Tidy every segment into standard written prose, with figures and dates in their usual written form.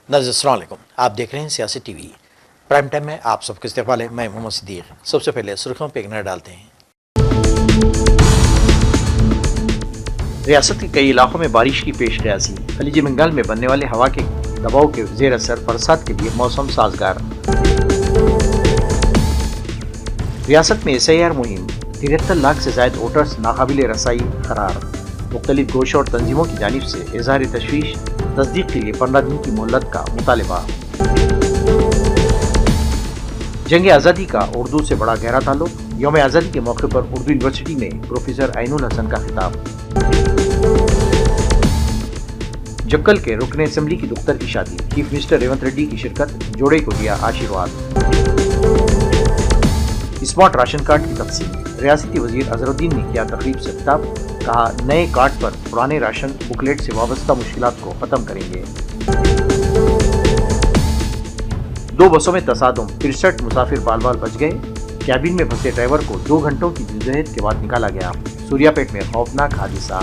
नाज़रीन अस्सलाम वालेकुम। आप देख रहे हैं सियासी टीवी प्राइम टाइम में। आप सबके इस्तकबाल है। मैं मोहम्मद सिद्दीक। सबसे पहले सुर्खियों पर एक नज़र डालते हैं। रियासत के कई इलाकों में बारिश की पेश कयासी। खलीज बंगाल में बनने वाले हवा के दबाव के जेर असर बरसात के लिए मौसम साजगार। रियासत में SIR मुहिम, 73 लाख से ज्यादा वोटर्स नाकाबिल रसाई करार। मुख्तलिफ गोशों और तंजीमों की जानिब से इजहार तशवीश, तस्दीक के लिए 15 दिन की मोहलत का मुतालबा। जंग आज़ादी का उर्दू से बड़ा गहरा ताल्लुक। यौम आज़ादी के मौके पर उर्दू यूनिवर्सिटी में प्रोफेसर ऐनुल हसन का खिताब। जक्कल के रुकन असम्बली की दुख्तर की शादी, चीफ मिनिस्टर रेवंत रेड्डी की शिरकत, जोड़े को दिया आशीर्वाद। स्मार्ट राशन कार्ड की तकसीम, रियासती वजीर अजहरुद्दीन ने किया तकरीब से खिताब। कहा, नए कार्ड पर पुराने राशन बुकलेट से वाबस्ता मुश्किलात को खत्म करेंगे। 2 बसों में तसादुम, 63 मुसाफिर बाल बाल बच गए। कैबिन में फंसे ड्राइवर को 2 घंटों की जद्दोजहद के बाद निकाला गया। सूर्यापेट में खौफनाक हादसा।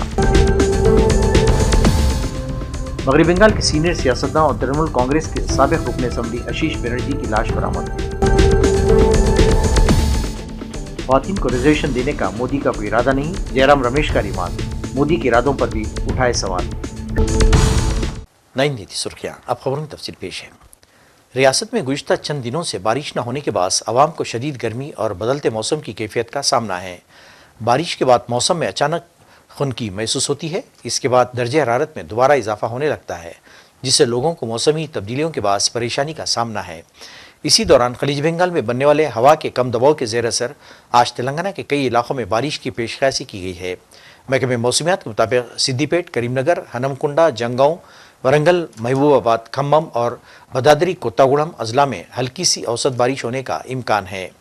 मगरबी बंगाल के सीनियर सियासतदान और तृणमूल कांग्रेस के साबिक रुकन असम्बली आशीष बनर्जी की लाश बरामद। ख्वातीन को रिजर्वेशन देने का मोदी का कोई इरादा नहीं, जयराम रमेश का रिमांड। मोदी के इरादों पर भी उठाए सवाल। नई नीति सुर्खियां, अब खबरों की तफसील पेश है। रियासत में गुज़िश्ता चंद दिनों से बारिश न होने के बाद आवाम को शदीद गर्मी और बदलते मौसम की कैफियत का सामना है। बारिश के बाद मौसम में अचानक खुनकी महसूस होती है। इसके बाद दर्जे हरारत में दोबारा इजाफा होने लगता है, जिससे लोगों को मौसमी तब्दीलियों के बाद परेशानी का सामना है। इसी दौरान खलीज बंगाल में बनने वाले हवा के कम दबाव के जेर असर आज तेलंगाना के कई इलाकों में बारिश की पेशकशी की गई है। महकमे मौसमियात के मुताबिक सिद्दीपेट, करीमनगर, हनमकुंडा, जंगांव, वरंगल, महबूबाबाद, खम्मम और भदादरी कोत्तागुड़म अजला में हल्की सी औसत बारिश होने का इम्कान है।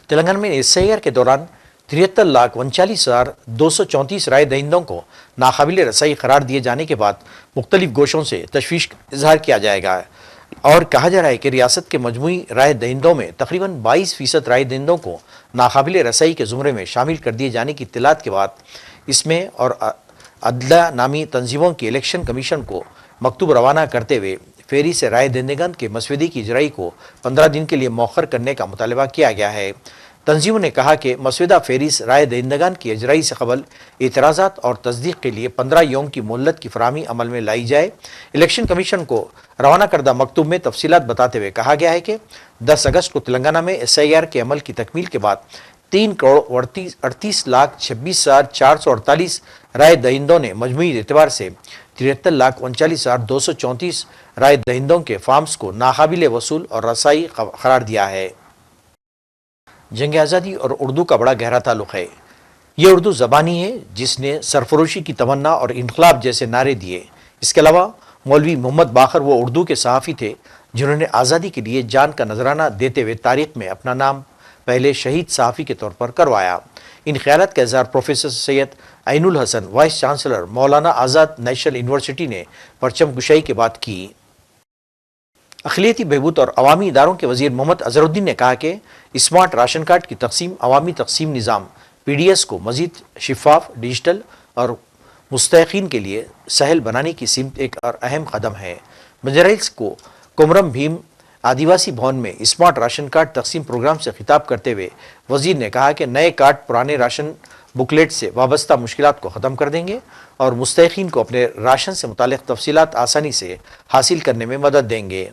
तेलंगाना में SIR के दौरान 73,39,234 राय दहिंदों को नाकाबिल रसाई करार दिए जाने के बाद मुख्तलिफ गोशों से तशवीश का इजहार किया जाएगा और कहा जा रहा है कि रियासत के मजमूई राय दहिंदों में तकरीबन 22% राय दहिंदों को नाकाबिल रसाई के ज़ुमरे में शामिल कर दिए जाने की इत्तलात के बाद इसमें और अदला नामी तंजीमों की इलेक्शन कमीशन को मकतूब रवाना करते हुए फेरी से राय दहिंदगन के मसवदे की इजराई को 15 दिन के लिए मौखर करने का मुतालबा किया गया है। तंजीमों ने कहा कि मसवदा फेरिस राय दहिंदगान की इजराई से कबल एतराज़ात और तस्दीक के लिए 15 यौम की मोहलत की फराहमी अमल में लाई जाए। इलेक्शन कमीशन को रवाना करदा मकतूब में तफसीलात बताते हुए कहा गया है कि 10 अगस्त को तेलंगाना में SIR के अमल की तकमील के बाद 3,38,26,448 राय दहिंदों ने मजमूई एतबार से 73,39,234 राय दहिंदों के फार्म्स को नाकाबिल वसूल और रसाई करार दिया है। जंग आज़ादी और उर्दू का बड़ा गहरा ताल्लुक़ है। ये उर्दू ज़बानी है जिसने सरफरोशी की तमन्ना और इनकलाब जैसे नारे दिए। इसके अलावा मौलवी मोहम्मद बाकर वो उर्दू के सहाफ़ी थे जिन्होंने आज़ादी के लिए जान का नजराना देते हुए तारीख़ में अपना नाम पहले शहीद सहाफ़ी के तौर पर करवाया। इन ख्यालात का इज़हार professor Syed Ainul Hasan, vice chancellor Maulana Azad national university ने परचम कुशाई के बाद की। अक़लियती बहबूद और अवामी इदारों के वज़ीर मोहम्मद अज़हरुद्दीन ने कहा कि स्मार्ट राशन कार्ड की तकसीम अवामी तकसीम निज़ाम PDS को मज़ीद शिफाफ, डिजिटल और मुस्तहिक़ीन के लिए सहल बनाने की सिमत एक और अहम कदम है। बंजाराहिल्स को कोमरम भीम आदिवासी भवन में स्मार्ट राशन कार्ड तकसीम प्रोग्राम से खिताब करते हुए वज़ीर ने कहा कि नए कार्ड पुराने राशन बुकलेट से वाबस्ता मुश्किलात को ख़त्म कर देंगे और मुस्तहिक़ीन को अपने राशन से मुतालिक तफसीलात आसानी से हासिल करने में मदद देंगे।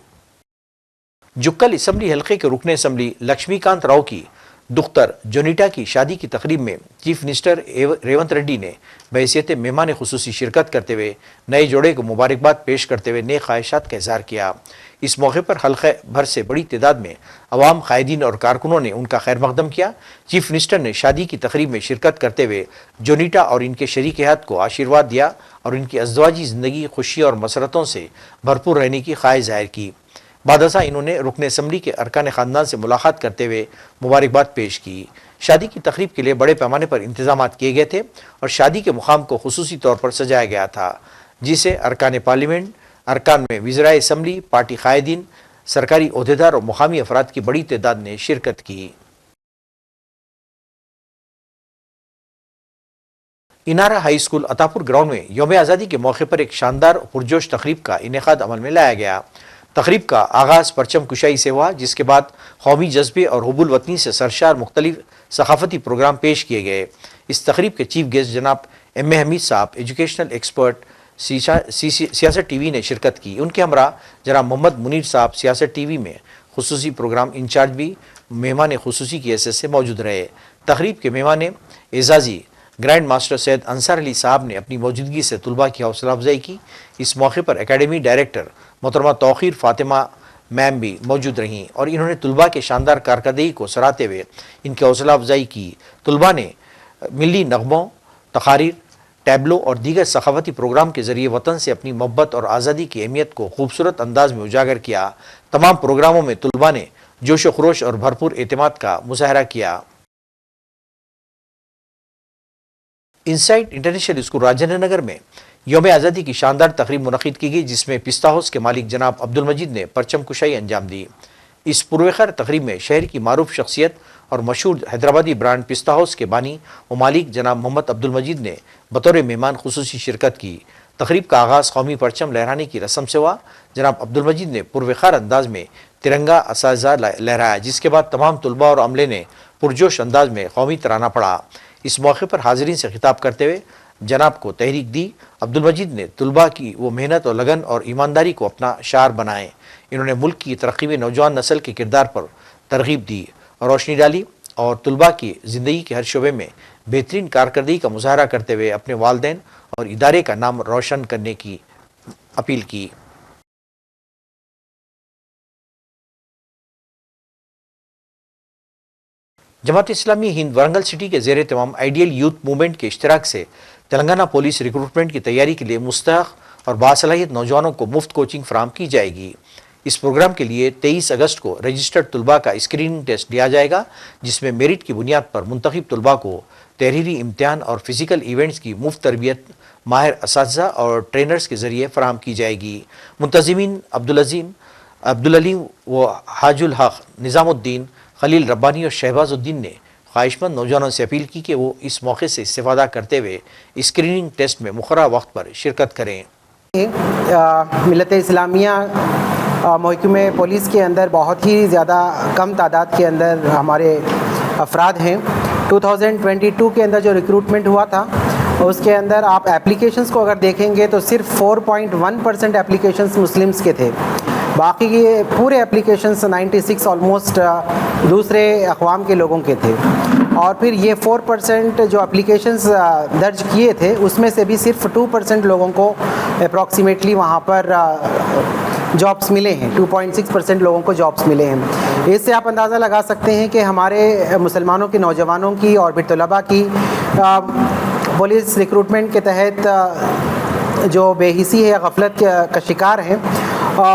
जुक्कल असम्बली हल्के के रुकन असम्बली लक्ष्मीकांत राव की दुख्तर जोनीटा की शादी की तकरीब में चीफ मिनिस्टर रेवंत रेड्डी ने बहैसियत मेहमान खुसूसी शिरकत करते हुए नए जोड़े को मुबारकबाद पेश करते हुए नेक ख्वाहिशात का इजहार किया। इस मौके पर हल्के भर से बड़ी तादाद में अवाम, कायदीन और कारकुनों ने उनका खैर मकदम किया। चीफ मिनिस्टर ने शादी की तकरीब में शिरकत करते हुए जोनीटा और इनके शरीक हयात को आशीर्वाद दिया और इनकी अज़दवाजी ज़िंदगी खुशी और मसरतों से भरपूर रहने की ख्वाहिश जाहिर की। बादशाह इन्होंने रुकन असम्बली के अरकान ख़ानदान से मुलाकात करते हुए मुबारकबाद पेश की। शादी की तकरीब के लिए बड़े पैमाने पर इंतजामात किए गए थे और शादी के मुकाम को खुसूसी तौर पर सजाया गया था, जिसे अरकान पार्लियामेंट, अरकान में वज़ीराए असम्बली, पार्टी कायदीन, सरकारी ओहदेदार और मुकामी अफराद की बड़ी तादाद ने शिरकत की। Inara high school Attapur ground में यौम आज़ादी के मौके पर एक शानदार पुरजोश तकरीब का इनेकाद अमल में लाया गया। तकरीब का आगाज़ परचम कुशाई से हुआ, जिसके बाद कौमी जज्बे और हुबुल वतनी से सरशार मुख्तलिफ सकाफती प्रोग्राम पेश किए गए। इस तकरीब के चीफ गेस्ट जनाब एम ए हमीद साहब, एजुकेशनल एक्सपर्ट सियासत टीवी ने शिरकत की। उनके हमरा जनाब मोहम्मद मुनीर साहब, सियासत टीवी में खुसूसी प्रोग्राम इंचार्ज, भी मेहमान खुसूसी की हैसियत से मौजूद रहे। तकरीब के मेहमान एजाजी ग्रैंड मास्टर सैयद अंसार अली साहब ने अपनी मौजूदगी से तुलबा की हौसला अफजाई की। इस मौके पर एकेडमी डायरेक्टर मोहतरमा तौकीर फातिमा मैम भी मौजूद रहीं और इन्होंने तुलबा के शानदार कारकर्दगी को सराहते हुए इनकी हौसला अफजाई की। तुलबा ने मिली नगमों, तकारीर, टैबलो और दीगर सखावती प्रोग्राम के जरिए वतन से अपनी मोहब्बत और आज़ादी की अहमियत को खूबसूरत अंदाज में उजागर किया। तमाम प्रोग्रामों में तुलबा ने जोश व खरोश और भरपूर एतमाद का मुजाहरा किया। Insight international school Rajendra Nagar में यौम आज़ादी की शानदार तकरीब मुनक़िद की गई, जिसमें पिस्ता हाउस के मालिक जनाब अब्दुल मजीद ने परचम कुशाई अंजाम दी। इस पुरवखैर तकरीब में शहर की मारूफ शख्सियत और मशहूर हैदराबादी ब्रांड पिस्ता हाउस के बानी व मालिक जनाब मोहम्मद अब्दुल मजीद ने बतौर मेहमान खुसूसी शिरकत की। तकरीब का आगाज़ कौमी परचम लहराने की रस्म से हुआ। जनाब अब्दुल मजीद ने पुरवखैर अंदाज में तिरंगा असाज़ा लहराया, जिसके बाद तमाम तुलबा और अमले ने पुरजोश अंदाज में कौमी तराना पढ़ा। इस मौके पर हाज़रीन से खिताब करते हुए जनाब को तहरीक दी। अब्दुल मजीद ने तुलबा की वो मेहनत और लगन और ईमानदारी को अपना शार बनाए। इन्होंने मुल्क की तरक्की में नौजवान नस्ल के किरदार पर तरगीब दी और रोशनी डाली और तुलबा की ज़िंदगी के हर शोबे में बेहतरीन कारकर्दगी का मुजाहरा करते हुए अपने वालिदैन और इदारे का नाम रोशन करने की अपील की। जमात इस्लामी हिंद वरंगल सिटी के ज़ेर तमाम आइडियल यूथ मूवमेंट के इश्तिराक से तेलंगाना पुलिस रिक्रूटमेंट की तैयारी के लिए मुस्तहक़ और बासलाहियत नौजवानों को मुफ्त कोचिंग फराहम की जाएगी। इस प्रोग्राम के लिए 23 अगस्त को रजिस्टर्ड तुलबा का स्क्रीनिंग टेस्ट लिया जाएगा, जिसमें मेरिट की बुनियाद पर मुंतखब तुलबा को तहरीरी इम्तिहान और फिजिकल इवेंट्स की मुफ्त तरबियत माहिर असातिज़ा और ट्रेनर्स के ज़रिए फराहम की जाएगी। मुंतज़िमीन अब्दुल अलीम व हाजुल हक, निज़ामुद्दीन, खलील रब्बानी और शहबाजुद्दीन ने ख्वाहिशमंद नौजवानों से अपील की कि वो इस मौके से इस्तेफ़ादा करते हुए स्क्रीनिंग टेस्ट में मुक़र्रर वक्त पर शिरकत करें। मिलत इस्लामिया महकमे पुलिस के अंदर बहुत ही ज़्यादा कम तादाद के अंदर हमारे अफराद हैं। 2022 के अंदर जो रिक्रूटमेंट हुआ था उसके अंदर आप एप्लीकेशंस को अगर देखेंगे तो सिर्फ 4.1% एप्लीकेशंस मुस्लिम्स के थे। बाकी के पूरे एप्लीकेशंस 96 ऑलमोस्ट दूसरे अक़वाम के लोगों के थे। और फिर ये 4% जो एप्लीकेशंस दर्ज किए थे उसमें से भी सिर्फ 2% लोगों को अप्रॉक्सीमेटली वहाँ पर जॉब्स मिले हैं। 2.6% लोगों को जॉब्स मिले हैं। इससे आप अंदाज़ा लगा सकते हैं कि हमारे मुसलमानों के नौजवानों की और फिर तलबा की पुलिस रिक्रूटमेंट के तहत जो बेहिसी है, गफलत का शिकार हैं,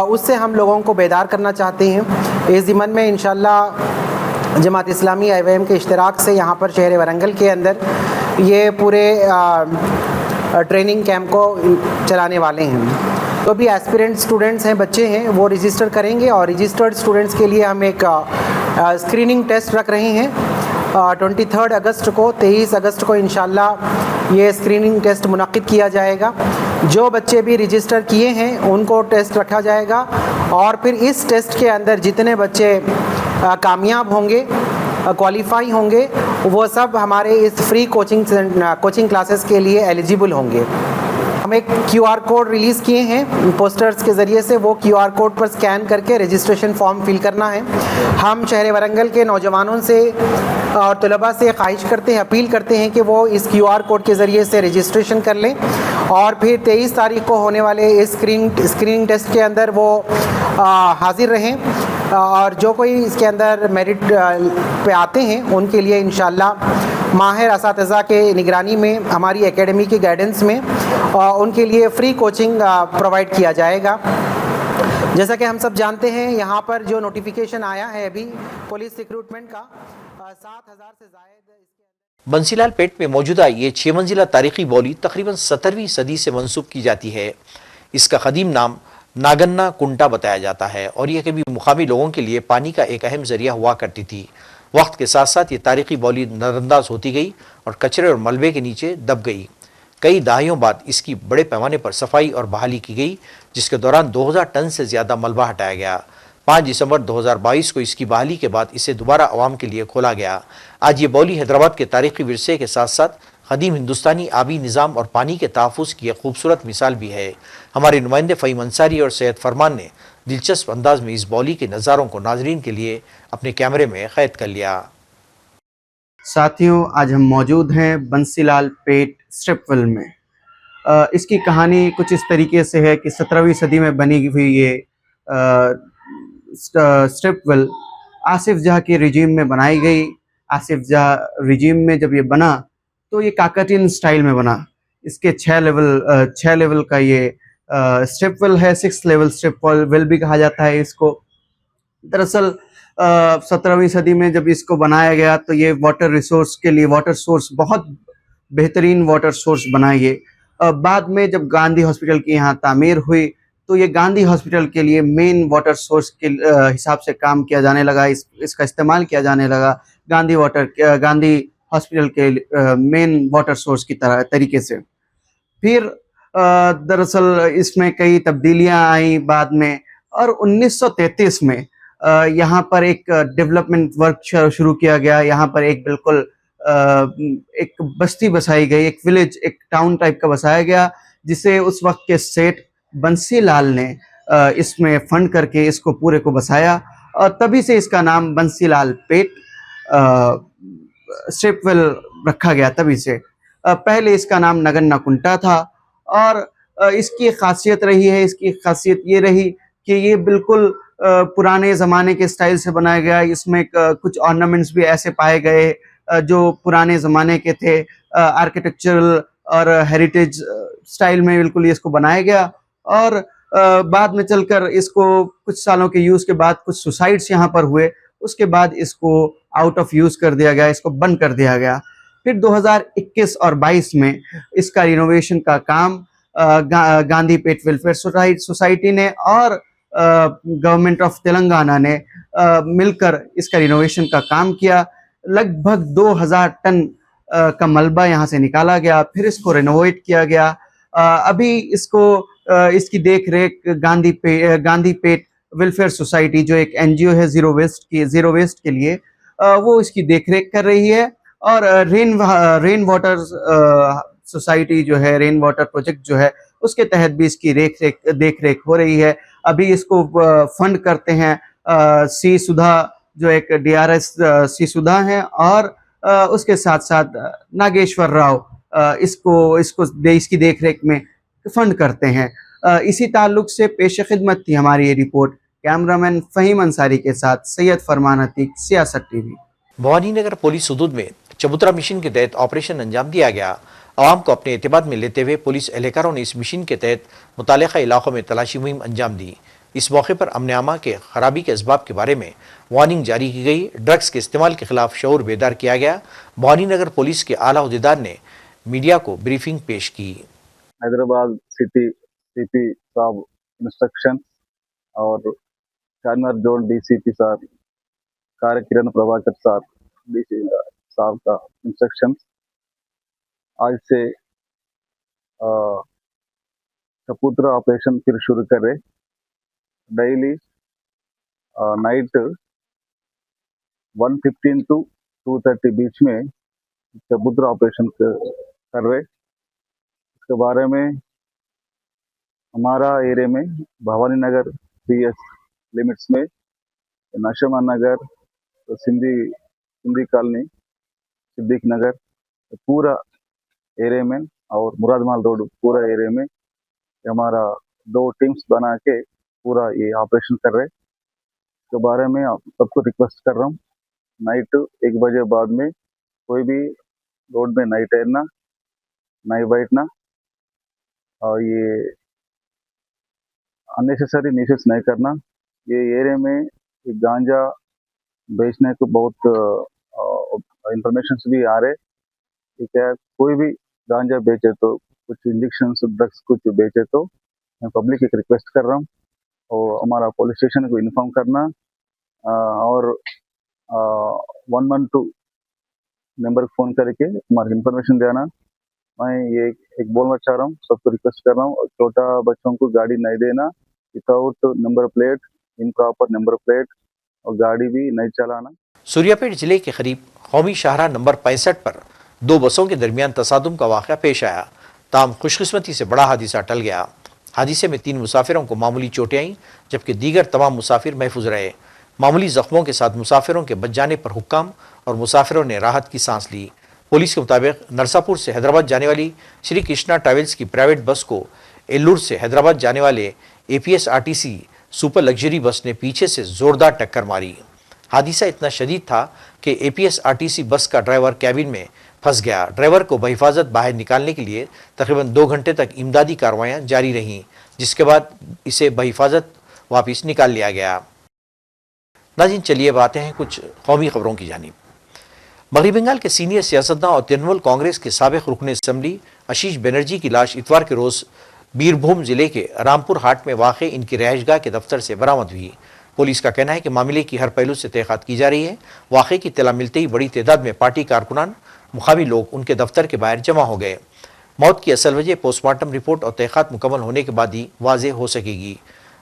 उससे हम लोगों को बेदार करना चाहते हैं। इस ज़िमन में इंशाअल्लाह जमात इस्लामी IYM के इश्तिराक से यहाँ पर शहर वरंगल के अंदर ये पूरे ट्रेनिंग कैंप को चलाने वाले हैं। तो भी एस्पिरेंट स्टूडेंट्स हैं, बच्चे हैं, वो रजिस्टर करेंगे और रजिस्टर्ड स्टूडेंट्स के लिए हम एक स्क्रीनिंग टेस्ट रख रहे हैं 23 अगस्त को। 23 अगस्त को इंशाल्लाह ये स्क्रीनिंग टेस्ट मुनक़्क़िद किया जाएगा। जो बच्चे भी रजिस्टर किए हैं उनको टेस्ट रखा जाएगा और फिर इस टेस्ट के अंदर जितने बच्चे कामयाब होंगे, क्वालिफाई होंगे, वो सब हमारे इस फ्री कोचिंग क्लासेस के लिए एलिजिबल होंगे। हम एक QR कोड रिलीज़ किए हैं पोस्टर्स के ज़रिए से, वो QR कोड पर स्कैन करके रजिस्ट्रेशन फॉर्म फिल करना है। हम शहर वरंगल के नौजवानों से और तलबा से ख्वाहिश करते हैं, अपील करते हैं कि वो इस QR कोड के ज़रिए से रजिस्ट्रेशन कर लें और फिर 23 तारीख को होने वाले इस स्क्रीनिंग टेस्ट के अंदर वो हाज़िर रहें और जो कोई इसके अंदर मेरिट पे आते हैं उनके लिए इंशाअल्लाह माहिर असातिज़ा के निगरानी में, हमारी एकेडमी की गाइडेंस में उनके लिए फ्री कोचिंग प्रोवाइड किया जाएगा। जैसा कि हम सब जानते हैं, यहाँ पर जो नोटिफिकेशन आया है अभी पुलिस रिक्रूटमेंट का 7,000 से ज़ायद। बंसीलाल पेट में मौजूदा ये 6 मंजिला तारीखी बौली तकरीबन 17वीं सदी से मंसूब की जाती है। इसका कदीम नाम नागन्ना कुंटा बताया जाता है और यह कभी मुकामी लोगों के लिए पानी का एक अहम जरिया हुआ करती थी। वक्त के साथ साथ ये तारीखी बौली नज़रअंदाज होती गई और कचरे और मलबे के नीचे दब गई। कई दहाइयों बाद इसकी बड़े पैमाने पर सफाई और बहाली की गई, जिसके दौरान 2000 टन से ज्यादा मलबा हटाया गया। 5 दिसंबर 2022 को इसकी बहाली के बाद इसे दोबारा आवाम के लिए खोला गया। आज ये बौली हैदराबाद के तारीखी विरसे के साथ साथ कदीम हिंदुस्तानी आबी निज़ाम और पानी के तहफ़्फ़ुज़ की एक खूबसूरत मिसाल भी है। हमारे नुमाइंदे फ़हीम अंसारी और सैयद फरमान ने दिलचस्प अंदाज में इस बौली के नज़ारों को नाजरीन के लिए अपने कैमरे में कैद कर लिया। साथियों, आज हम मौजूद हैं बंसीलाल पेट स्ट्रिप वेल में। इसकी कहानी कुछ इस तरीके से है कि 17वीं सदी में बनी हुई ये स्ट्रिप वेल आसिफ जहाँ के रिजीम में बनाई गई। आसिफ जहाँ रिजीम में जब ये बना तो ये काकटियन स्टाइल में बना। इसके 6 लेवल का ये स्ट्रिप वेल है। 6 लेवल स्ट्रिप वेल भी कहा जाता है इसको। दरअसल 17वीं सदी में जब इसको बनाया गया तो ये वाटर रिसोर्स के लिए वाटर सोर्स बहुत बेहतरीन वाटर सोर्स बना ये। बाद में जब गांधी हॉस्पिटल की यहाँ तामीर हुई तो ये गांधी हॉस्पिटल के लिए मेन वाटर सोर्स के हिसाब से काम किया जाने लगा। इसका इस्तेमाल किया जाने लगा गांधी हॉस्पिटल के मेन वाटर सोर्स की तरीके से। फिर दरअसल इसमें कई तब्दीलियां आई बाद में, और 1933 में यहाँ पर एक डेवलपमेंट वर्क शुरू किया गया। यहाँ पर एक बिल्कुल एक बस्ती बसाई गई, एक विलेज, एक टाउन टाइप का बसाया गया, जिसे उस वक्त के सेठ बंसीलाल ने इसमें फंड करके इसको पूरे को बसाया, और तभी से इसका नाम बंसीलाल पेट स्ट्रिप वेल रखा गया। तभी से पहले इसका नाम नगन्ना कुंटा था। और इसकी खासियत ये रही कि ये बिल्कुल पुराने ज़माने के स्टाइल से बनाया गया। इसमें कुछ ऑर्नामेंट्स भी ऐसे पाए गए जो पुराने ज़माने के थे। आर्किटेक्चरल और हेरिटेज स्टाइल में बिल्कुल इसको बनाया गया। और बाद में चलकर इसको कुछ सालों के यूज़ के बाद कुछ सुसाइड्स यहाँ पर हुए, उसके बाद इसको आउट ऑफ यूज़ कर दिया गया, इसको बंद कर दिया गया। फिर 2021 और 22 में इसका रिनोवेशन का काम गांधी पेट वेलफेयर सोसाइटी ने और गवर्नमेंट ऑफ तेलंगाना ने मिलकर इसका रिनोवेशन का काम किया। लगभग 2000 टन का मलबा यहाँ से निकाला गया, फिर इसको रिनोवेट किया गया। अभी इसको इसकी देख रेख गांधी पेट वेलफेयर सोसाइटी, जो एक एनजीओ है जीरो वेस्ट के लिए, वो इसकी देख रेख कर रही है। और रेन वाटर सोसाइटी जो है, रेन वाटर प्रोजेक्ट जो है, उसके तहत भी इसकी देख रेख हो रही है। अभी इसको फंड करते हैं सी सुधा, जो एक DRS सी सुधा है, और उसके साथ साथ नागेश्वर राव इसकी देख रेख में फंड करते हैं। इसी ताल्लुक से पेश खिदमत थी हमारी ये रिपोर्ट। कैमरामैन फ़हीम अंसारी के साथ सैयद फरमान अतीक, सियासत टीवी। भवानीनगर पुलिस हदूद में चबूतरा मिशन के तहत ऑपरेशन अंजाम दिया गया। आवाम को अपने एतमाद में लेते हुए पुलिस एहलकारों ने इस मिशन के तहत मुतालिका इलाकों में तलाशी मुहिम अंजाम दी। इस मौके पर अमन आमा के खराबी के असबाब के बारे में वार्निंग जारी की गई। ड्रग्स के इस्तेमाल के खिलाफ शऊर बेदार किया गया। भवानीनगर पुलिस के आला अहदेदार ने मीडिया को ब्रीफिंग पेश की। हैदराबाद सिटी सीपी साहब इंस्ट्रक्शन और चारमीनार जोन DCP साहब कार्य किरण प्रभाकर साहब DC साहब का इंस्ट्रक्शन, आज से कपूतरा ऑपरेशन फिर शुरू कर रहे। डेली नाइट 1:15 to 2:30 बीच में कबूतरा ऑपरेशन कर रहे। इसके बारे में हमारा एरिया में भवानी नगर PS लिमिट्स में नशमा नगर, सिंधी कॉलोनी, सिद्दीक नगर पूरा एरिया में, और मुरादमाल रोड पूरा एरिया में हमारा 2 टीम्स बना के पूरा ये ऑपरेशन कर रहे। इसके बारे में आप सबको रिक्वेस्ट कर रहा हूँ, नाइट 1 बजे बाद में कोई भी रोड में नहीं तैरना, नहीं बैठना, और ये अननेसेसरी न्यूसेस नहीं करना। ये एरिया में गांजा बेचने को बहुत इंफॉर्मेशन भी आ रहे। ठीक है, कोई भी गांजा बेचे तो कुछ इंजेक्शन ड्रग्स कुछ बेचे तो मैं पब्लिक एक रिक्वेस्ट कर रहा हूँ, और हमारा पुलिस स्टेशन को इन्फॉर्म करना, और 112 नंबर फ़ोन करके हमारी इंफॉर्मेशन देना। मैं ये एक बोलना चाह रहा हूँ, सबको रिक्वेस्ट कर रहा हूँ, छोटा बच्चों को गाड़ी नहीं देना without number plate, improper number plate, और गाड़ी भी नहीं चलाना। सूर्यापेट जिले के करीब कौमी शाहराह नंबर 65 पर दो बसों के दरमियान तसादुम का वाक़या पेश आया। ताम खुशकिस्मती से बड़ा हादसा टल गया। हादसे में 3 मुसाफिरों को मामूली चोटें आईं, जबकि दीगर तमाम मुसाफिर महफूज रहे। मामूली जख्मों के साथ मुसाफिरों के बच जाने पर हुक्काम और मुसाफिरों ने राहत की सांस ली। पुलिस के मुताबिक नरसापुर से हैदराबाद जाने वाली श्री कृष्णा ट्रैवल्स की प्राइवेट बस को एल्लूर से हैदराबाद जाने वाले APSRTC सुपर लग्जरी बस ने पीछे से जोरदार टक्कर मारी। हादसा इतना शदीद था कि APSRTC बस का ड्राइवर कैबिन में फंस गया। ड्राइवर को बहिफाजत बाहर निकालने के लिए तकरीबन 2 घंटे तक इमदादी कार्रवाइयां जारी रहीं, जिसके बाद इसे बहिफाजत वापस निकाल लिया गया। नाज़रीन, चलिए अब आते हैं कुछ कौमी खबरों की जानिब। मगरबी बंगाल के सीनियर सियासतदान और तृणमूल कांग्रेस के साबिक रुकन असम्बली आशीष बनर्जी की लाश इतवार के रोज बीरभूम जिले के रामपुर हाट में वाक़ इनकी रहायशगाह के दफ्तर से बरामद हुई। पुलिस का कहना है कि मामले की हर पहलू से तहक़ीक़ात की जा रही है। वाक़े की इत्तला मिलते ही बड़ी तादाद में पार्टी कारकुनान, मुकामी लोग उनके दफ्तर के बाहर जमा हो गए। मौत की असल वजह पोस्टमार्टम रिपोर्ट और तहक़ीक़ात मुकम्मल होने के बाद ही वाज़ेह हो सकेगी।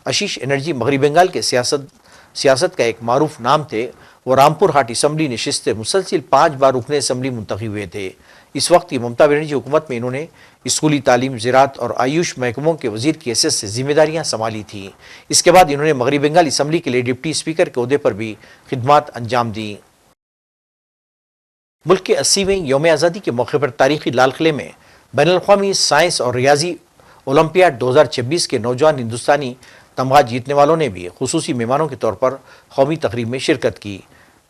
आशीष बनर्जी मगरबी बंगाल के सियासत का एक मारूफ नाम थे। वो रामपुर हाट असम्बली नशिस्त मुसलसिल 5 बार रुकन असम्बली मुंतखब हुए थे। इस वक्त की ममता बनर्जी हुकूमत में इन्होंने स्कूली तालीम, ज़राअत और आयुष महकमों के वज़ीर की हैसियत से जिम्मेदारियाँ संभाली थी। इसके बाद इन्होंने मगरबी बंगाल असम्बली के लिए डिप्टी स्पीकर के ओहदे पर भी खिदमात अंजाम दी। मुल्क के 80वें यौम आज़ादी के मौके पर तारीखी लाल किले में बैनुल-अक़वामी साइंस और रियाजी ओलंपियाड 2026 के नौजवान हिंदुस्तानी तमगा जीतने वालों ने भी खुसूसी मेहमानों के तौर पर कौमी तकरीब में शिरकत की।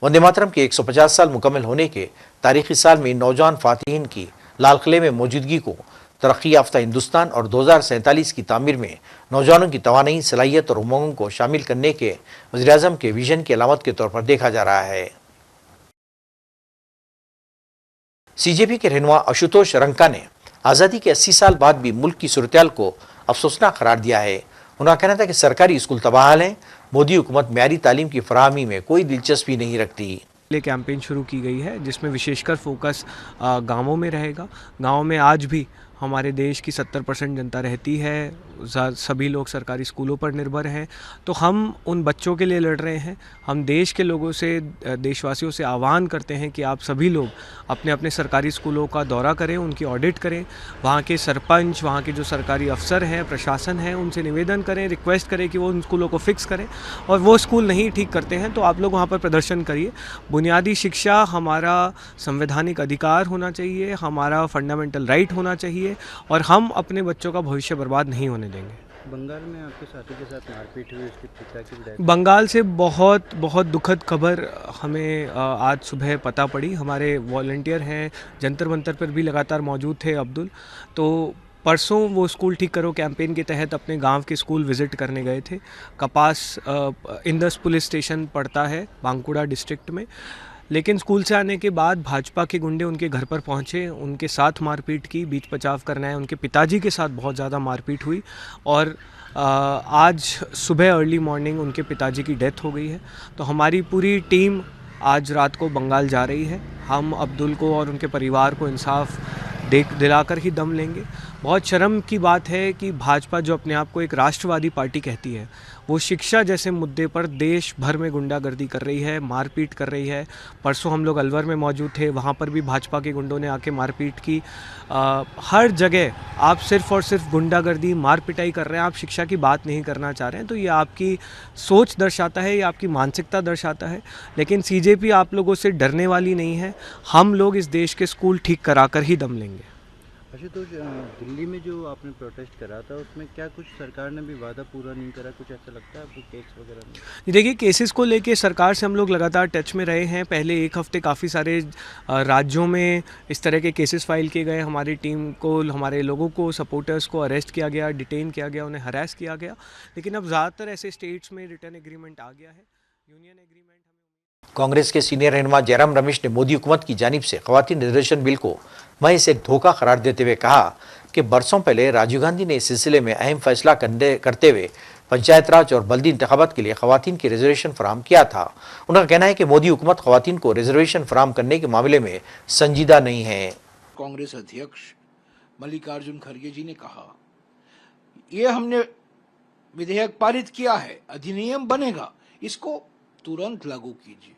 वंदे मातरम के 150 साल मुकम्मल होने के तारीखी साल में इन नौजवान फ़ातिहीन की लाल किले में मौजूदगी को तरक्की याफ्ता हिंदुस्तान और 2047 की तामीर में नौजवानों की तवानाई, सलाहियत और उमंगों को शामिल करने के वज़ीर-ए-आज़म के विजन की अलामत के तौर पर देखा जा रहा है। CJP के रहनुमा आशुतोष रंका ने आज़ादी के 80 साल बाद भी मुल्क की सूरत-ए-हाल को अफसोसनाक करार दिया है। उनका कहना था कि सरकारी स्कूल तबाहाल हैं। मोदी हुकूमत म्यारी तालीम की फराहमी में कोई दिलचस्पी नहीं रखती। लिए कैंपेन शुरू की गई है जिसमें विशेषकर फोकस गांवों में रहेगा। गांव में आज भी हमारे देश की 70% जनता रहती है, सभी लोग सरकारी स्कूलों पर निर्भर हैं। तो हम उन बच्चों के लिए लड़ रहे हैं। हम देश के लोगों से, देशवासियों से आह्वान करते हैं कि आप सभी लोग अपने अपने सरकारी स्कूलों का दौरा करें, उनकी ऑडिट करें। वहाँ के सरपंच, वहाँ के जो सरकारी अफसर हैं, प्रशासन है, उनसे निवेदन करें, रिक्वेस्ट करें कि वो उन स्कूलों को फिक्स करें। और वो स्कूल नहीं ठीक करते हैं तो आप लोग वहाँ पर प्रदर्शन करिए। बुनियादी शिक्षा हमारा संवैधानिक अधिकार होना चाहिए, हमारा फंडामेंटल राइट होना चाहिए और हम अपने बच्चों का भविष्य बर्बाद नहीं होने देंगे। बंगाल में आपके साथी के साथ मारपीट हुई, उसके पिता की डेथ। बंगाल से बहुत दुखद खबर हमें आज सुबह पता पड़ी। हमारे वॉलंटियर हैं, जंतर मंतर पर भी लगातार मौजूद थे अब्दुल। तो परसों वो स्कूल ठीक करो कैंपेन के तहत अपने गांव के स्कूल विज़िट करने गए थे। कपास इंदस पुलिस स्टेशन पड़ता है बांकुड़ा डिस्ट्रिक्ट में। लेकिन स्कूल से आने के बाद भाजपा के गुंडे उनके घर पर पहुंचे, उनके साथ मारपीट की, बीच बचाव करना है। उनके पिताजी के साथ बहुत ज़्यादा मारपीट हुई और आज सुबह अर्ली मॉर्निंग उनके पिताजी की डेथ हो गई है। तो हमारी पूरी टीम आज रात को बंगाल जा रही है। हम अब्दुल को और उनके परिवार को इंसाफ दिलाकर ही दम लेंगे। बहुत शर्म की बात है कि भाजपा, जो अपने आप को एक राष्ट्रवादी पार्टी कहती है, वो शिक्षा जैसे मुद्दे पर देश भर में गुंडागर्दी कर रही है, मारपीट कर रही है। परसों हम लोग अलवर में मौजूद थे, वहाँ पर भी भाजपा के गुंडों ने आके मारपीट की। हर जगह आप सिर्फ़ और सिर्फ गुंडागर्दी, मार पिटाई कर रहे हैं, आप शिक्षा की बात नहीं करना चाह रहे हैं। तो ये आपकी सोच दर्शाता है, ये आपकी मानसिकता दर्शाता है। लेकिन CJP आप लोगों से डरने वाली नहीं है। हम लोग इस देश के स्कूल ठीक करा कर ही दम लेंगे। अच्छा, तो दिल्ली में जो आपने प्रोटेस्ट करा था उसमें क्या कुछ सरकार ने भी वादा पूरा नहीं करा, कुछ ऐसा लगता है आपको केस वगैरह में? देखिए, केसेस को लेके सरकार से हम लोग लगातार टच में रहे हैं। पहले एक हफ्ते काफ़ी सारे राज्यों में इस तरह के केसेस फाइल किए गए। हमारी टीम को, हमारे लोगों को, सपोर्टर्स को अरेस्ट किया गया, डिटेन किया गया, उन्हें हरास किया गया। लेकिन अब ज़्यादातर ऐसे स्टेट्स में रिटर्न एग्रीमेंट आ गया है, यूनियन एग्रीमेंट। कांग्रेस के सीनियर रहनुमा जयराम रमेश ने मोदी हुकूमत की जानिब से ख़वातीन रिजर्वेशन बिल को महज एक धोखा करार देते हुए कहा कि बरसों पहले राजीव गांधी ने इस सिलसिले में अहम फैसला करते हुए पंचायत राज और बल्दी इंतखाबात के लिए ख़वातीन की रिजर्वेशन फराहम किया था। उनका कहना है कि मोदी हुकूमत ख़वातीन को रिजर्वेशन फराहम करने के मामले में संजीदा नहीं है। कांग्रेस अध्यक्ष मल्लिकार्जुन खड़गे जी ने कहा, ये हमने विधेयक पारित किया है, अधिनियम बनेगा, इसको तुरंत लागू कीजिए,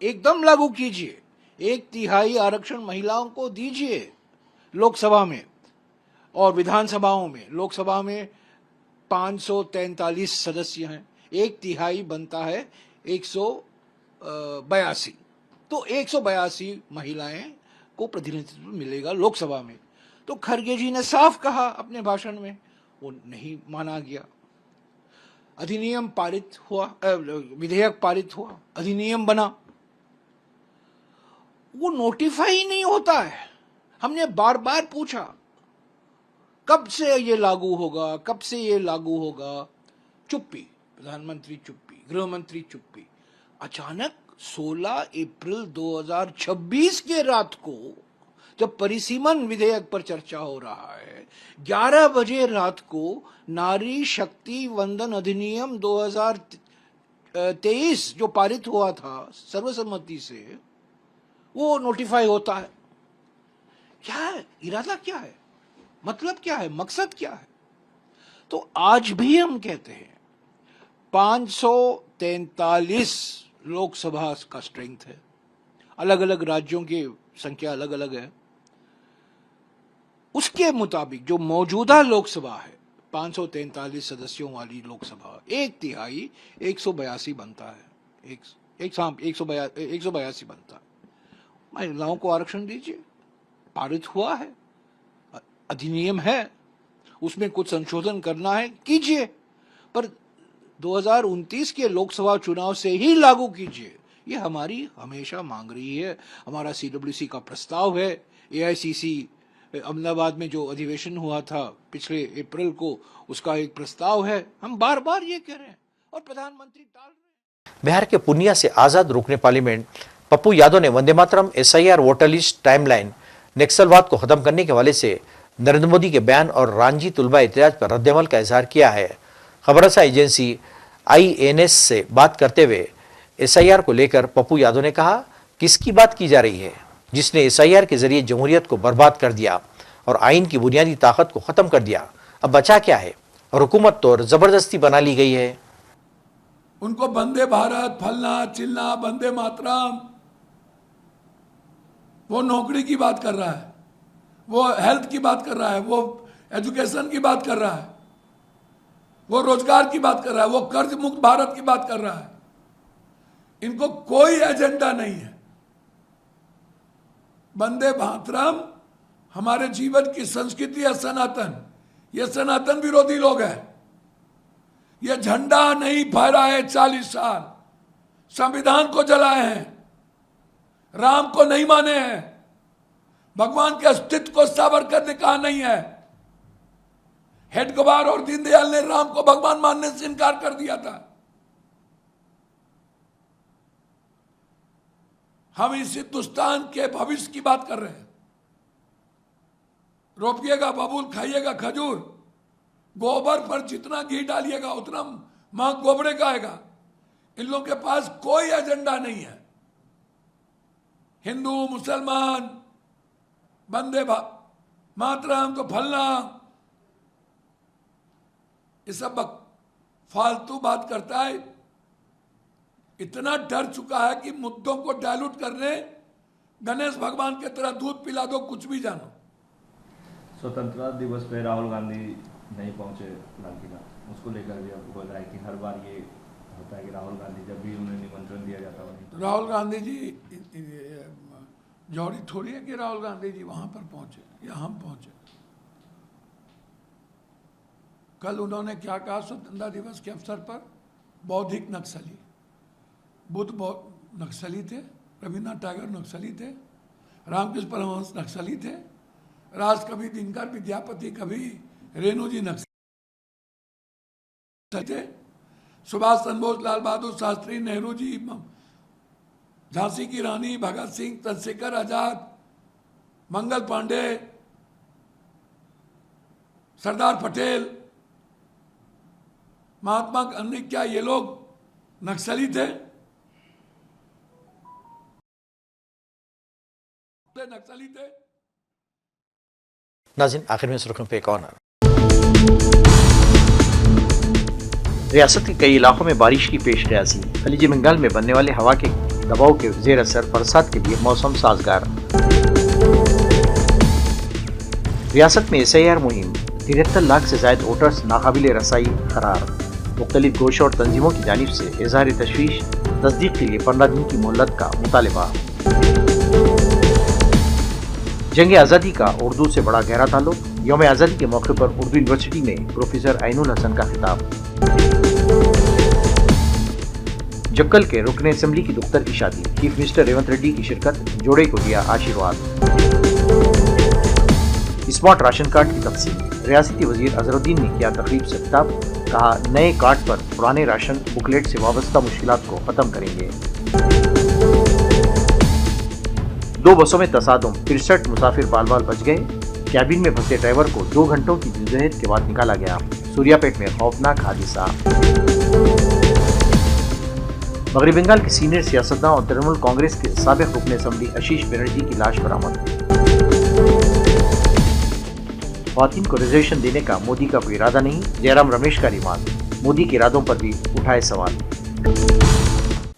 एकदम लागू कीजिए, 1/3 आरक्षण महिलाओं को दीजिए लोकसभा में और विधानसभाओं में। लोकसभा में 543 सदस्य हैं, 1/3 बनता है 182, तो 182 महिलाएं को प्रतिनिधित्व मिलेगा लोकसभा में। तो खड़गे जी ने साफ कहा अपने भाषण में, वो नहीं माना गया। अधिनियम पारित हुआ, विधेयक पारित हुआ, अधिनियम बना, वो नोटिफाई ही नहीं होता है। हमने बार बार पूछा कब से ये लागू होगा, कब से ये लागू होगा, चुप्पी, प्रधानमंत्री चुप्पी, गृह मंत्री चुप्पी। अचानक 16 अप्रैल 2026 के रात को जब परिसीमन विधेयक पर चर्चा हो रहा है, 11 बजे रात को नारी शक्ति वंदन अधिनियम 2023 जो पारित हुआ था सर्वसम्मति से, वो नोटिफाई होता है। क्या है इरादा, क्या है मतलब, क्या है मकसद, क्या है? तो आज भी हम कहते हैं 543 लोकसभा का स्ट्रेंथ है, अलग अलग राज्यों की संख्या अलग अलग है। उसके मुताबिक जो मौजूदा लोकसभा है 543 सदस्यों वाली लोकसभा, 1/3 182 बनता है, 182 बनता है। महिलाओं को आरक्षण दीजिए, पारित हुआ है, अधिनियम है, उसमें कुछ संशोधन करना है कीजिए, पर 2029 के लोकसभा चुनाव से ही लागू कीजिए। ये हमारी हमेशा मांग रही है, हमारा CWC का प्रस्ताव है। AICC अहमदाबाद में जो अधिवेशन हुआ था पिछले अप्रैल को, उसका एक प्रस्ताव है। हम बार बार ये कह रहे हैं और प्रधानमंत्री टाल रहे हैं। बिहार के पूर्णिया से आजाद रुकने पार्लियामेंट पप्पू यादव ने Vande Mataram, SIR, voter list, timeline, नक्सलवाद को खत्म करने के हवाले से नरेंद्र मोदी के बयान और रांझी तुलबा इतिहाद पर रद्दअमल का इजहार किया है। खबरसा एजेंसी IANS से बात करते हुए SIR को लेकर पप्पू यादव ने कहा, किसकी बात की जा रही है जिसने SIR के जरिए जमहूरियत को बर्बाद कर दिया और आइन की बुनियादी ताकत को खत्म कर दिया, अब बचा क्या है? और हुकूमत तो जबरदस्ती बना ली गई है। उनको वंदे भारत, फलना चिलना, वंदे मातरम, वो नौकरी की बात कर रहा है, वो हेल्थ की बात कर रहा है, वो एजुकेशन की बात कर रहा है, वो रोजगार की बात कर रहा है, वो कर्ज मुक्त भारत की बात कर रहा है। इनको कोई एजेंडा नहीं है। वंदे मातरम हमारे जीवन की संस्कृति है, सनातन। ये सनातन विरोधी लोग हैं। ये झंडा नहीं फहराए 40 साल, संविधान को जलाए हैं, राम को नहीं माने हैं, भगवान के अस्तित्व को सावरकर ने कहा नहीं है। हेडगेवार और दीनदयाल ने राम को भगवान मानने से इनकार कर दिया था। हम इस हिंदुस्तान के भविष्य की बात कर रहे हैं। रोपिएगा बबूल, खाइएगा खजूर, गोबर पर जितना घी डालिएगा उतना मां गोबरे का आएगा। इन लोगों के पास कोई एजेंडा नहीं है। हिंदू, मुसलमान, वंदे मातरम तो फलना, ये सब फालतू बात करता है। इतना डर चुका है कि मुद्दों को डायलूट करने, गणेश भगवान की तरह दूध पिला दो, कुछ भी जानो। स्वतंत्रता दिवस पे राहुल गांधी नहीं पहुंचे लाल किला, उसको लेकर भी आपको बोल रहा है कि हर बार ये होता है कि राहुल गांधी जब भी उन्हें निमंत्रण दिया जाता है तो राहुल गांधी जी जौहरी थोड़ी है कि राहुल गांधी जी वहां पर पहुंचे या हम पहुंचे। कल उन्होंने क्या कहा स्वतंत्रता दिवस के अवसर पर? बौद्धिक नक्सली, बुद्ध नक्सली थे, रविन्द्रनाथ टैगोर नक्सली थे, रामकृष्ण परमहंस नक्सली थे, राजकवि दिनकर विद्यापति कवि रेणु जी नक्सली थे, सुभाष चंद्र बोस, लाल बहादुर शास्त्री, नेहरू जी, झांसी की रानी, भगत सिंह, चंद्रशेखर आजाद, मंगल पांडे, सरदार पटेल, महात्मा गांधी, क्या ये लोग नक्सली थे? नक्सली थे। नाज़रीन, आखिर में सुर्खियों पे एक और रियासत के कई इलाकों में बारिश की पेश कयासी। खलीज बंगाल में बनने वाले हवा के दबाव के जेर असर बरसात के लिए मौसम साजगार। रियासत में SIR मुहिम, 73 लाख से ज्यादा वोटर्स नाकाबिले रसाई करार। मुख्तलिफ गोशों और तंजीमों की जानिब से इजहार तशवीश, तस्दीक के लिए 15 दिन की मोहलत का मुतालबा। जंग आज़ादी का उर्दू से बड़ा गहरा ताल्लुक। यौम आज़ादी के मौके पर उर्दू यूनिवर्सिटी में प्रोफेसर आइनुल हसन का खिताब। जक्कल के रुकन असेंबली की दुख्तर की शादी, चीफ मिनिस्टर रेवंत रेड्डी की शिरकत, जोड़े को दिया आशीर्वाद। स्मार्ट राशन कार्ड की तकसीम, रियासती वजीर अजहरुद्दीन ने किया तकरीब से खिताब। कहा, नए कार्ड पर पुराने राशन बुकलेट से वाबस्ता मुश्किलात को खत्म करेंगे। 2 बसों में तसादुम, 63 मुसाफिर बाल बाल बच गए। कैबिन में फंसे ड्राइवर को 2 घंटों की जद्दोजहद के बाद निकाला गया। सूर्यापेट में खौफनाक हादसा। मगरबी बंगाल के सीनियर सियासतदान और तृणमूल कांग्रेस के साबिक रुकन असेंबली आशीष बनर्जी की लाश बरामद। ख्वातीन को रिजर्वेशन देने का मोदी का कोई इरादा नहीं, जयराम रमेश का रिमांड। मोदी के इरादों पर भी उठाए सवाल।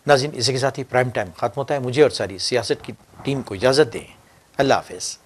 नाज़रीन, इसी के साथ ही प्राइम टाइम खत्म होता है। मुझे और सारी सियासत की टीम को इजाज़त दें। अल्लाह हाफ़िज़।